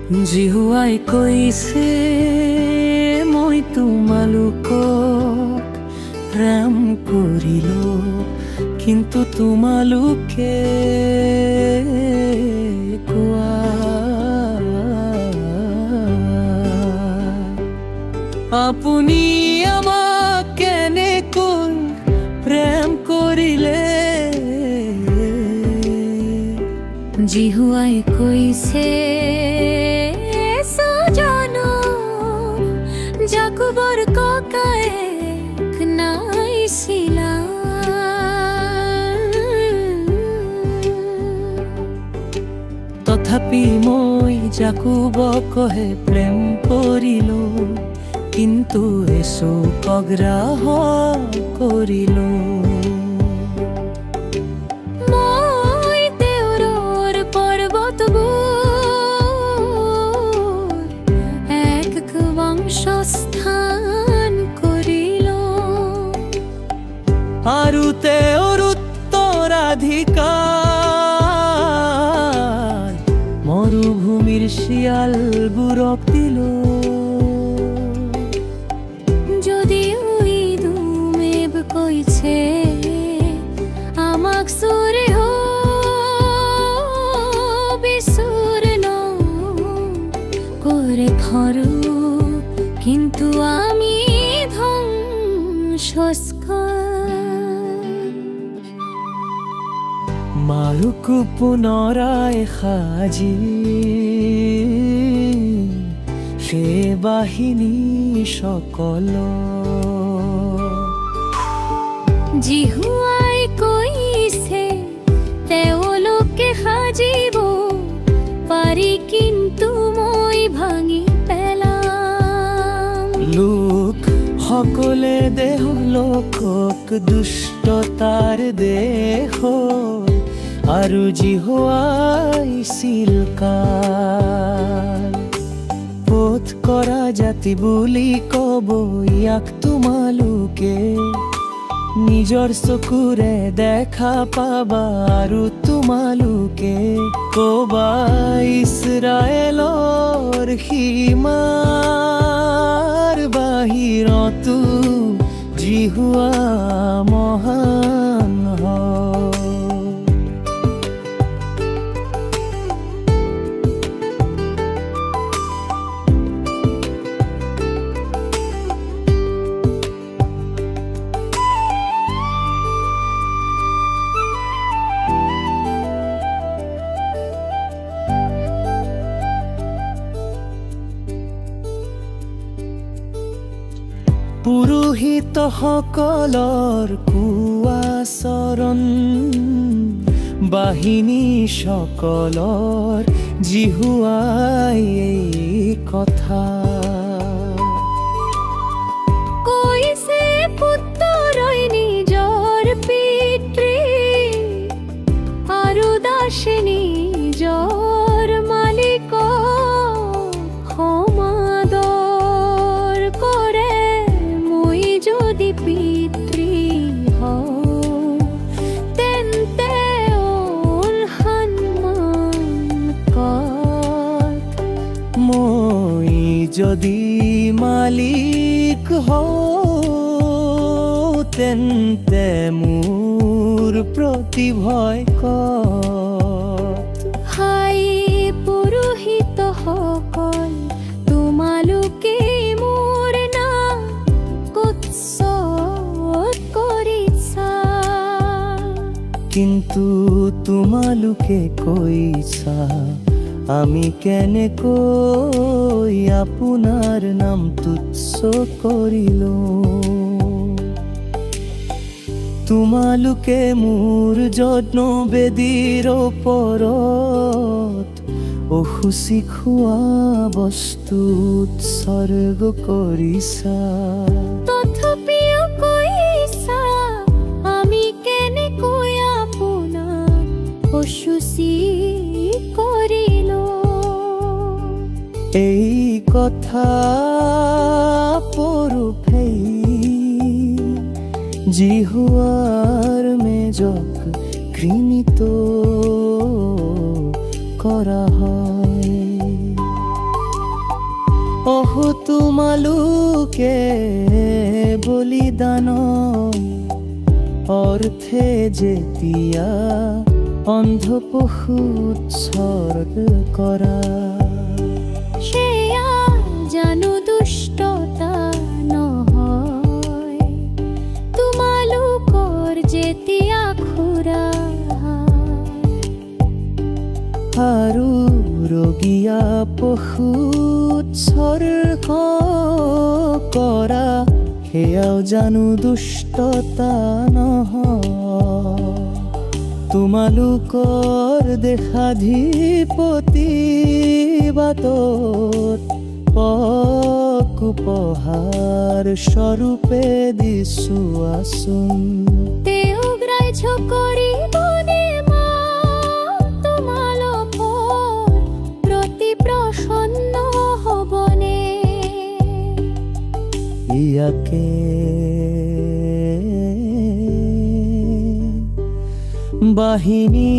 জিহুৱাই কৈছে মই তোমালোকক প্ৰেম কৰিলো, কিন্তু তোমালোকে কোৱা আপুনি আমাক কেনেকৈ প্ৰেম কৰিলে। জিহুৱাই কৈছে সাজানো জাকুবৰ ককায়েক নাইছিলা, তথাপি মই জাকুবকহে প্ৰেম কৰিলো, কিন্তু এচুক অগ্ৰাহ্য কৰিলো। মই তেওঁৰ পৰ্বতবোৰ এক বংশস্থান কৰিলো, আৰু তেওঁৰ উত্তৰাধিকাৰ মৰুভূমিৰ শিয়ালবোৰক দিলো। যদিও ইদুমেব কৈছে আমাক চুৰে বিচূৰ্ণ কৰে খৰু, কিন্তু আমি ধ্বংসস্কাৰ মাৰুকো পুনৰাই সাজি সে বাহিনী সকল। জিহুৱাই কৈছে তেওঁলোকে সাজিব পাৰি, কিন্তু মই ভাঙি পেলাম। লোক সকলে দেহ লোকক দুষ্টতাৰ দেহ, আৰু জিহুৱাই চিলকাৰ বোধ কৰা জাতি বুলি কব ইয়াক তোমালোকে, নিজৰ চকুৰে দেখা পাবা, আৰু তোমালোকে কবা ইছৰাইলৰ সীমাৰ বাহিৰতো জিহুৱা মহান হয়। পুৰোহিত সকলৰ কুআচৰণ, বাহিনী সকলৰ জিহুৱাই এই কথা কৈছে। পুত্ৰই নিজৰ পিতৃ, আৰু দাসে নিজৰ মালিক সমাদৰ কৰে। মই যদি পিতৃ হওঁ তেন্তে সন্মান কৰ, মই যদি মালিক হওঁ তেন্তে মোৰ প্ৰতি ভয় কৰ। হাই পুৰোহিত সকল, তোমালোকে মোৰ নাম কুৎসত কৰিছা, কিন্তু তোমালোকে কৈছা আমি কেনেকৈ আপোনাৰ নাম তুচ্ছ কৰিলো। তোমালোকে মোৰ যত্ন বেদীৰ ওপৰত অসুচি খোৱা বস্তু উৎসৰ্গ কৰিছা, তথাপিও কৈছা আমি কেনেকৈ আপোনাক অসুচি কৰিলো। এই কথা পৰোফেই জিহুৱাৰ মেজক ঘৃণিত কৰা হয়। অহ তোমালোকে বলিদান অৰ্থে যেতিয়া অন্ধ পশু উৎসৰ্গ কৰা, সেয়া জানো দুষ্টতা নহয় তোমালোকৰ যেতিয়া খুৰা, আৰু ৰোগীয়া পশু উৎসৰ্গ কৰা সেয়াও জানো দুষ্টতা নহয়। তোমালোকৰ দেশাধিপতি বাটত পক উপহাৰ স্বৰূপে দিছো আচোন, তেওঁ গ্ৰাহ্য কৰিবনে মা তোমালোকৰ প্ৰতি প্ৰসন্ন হ'বনে? ইয়াকে বাহিনী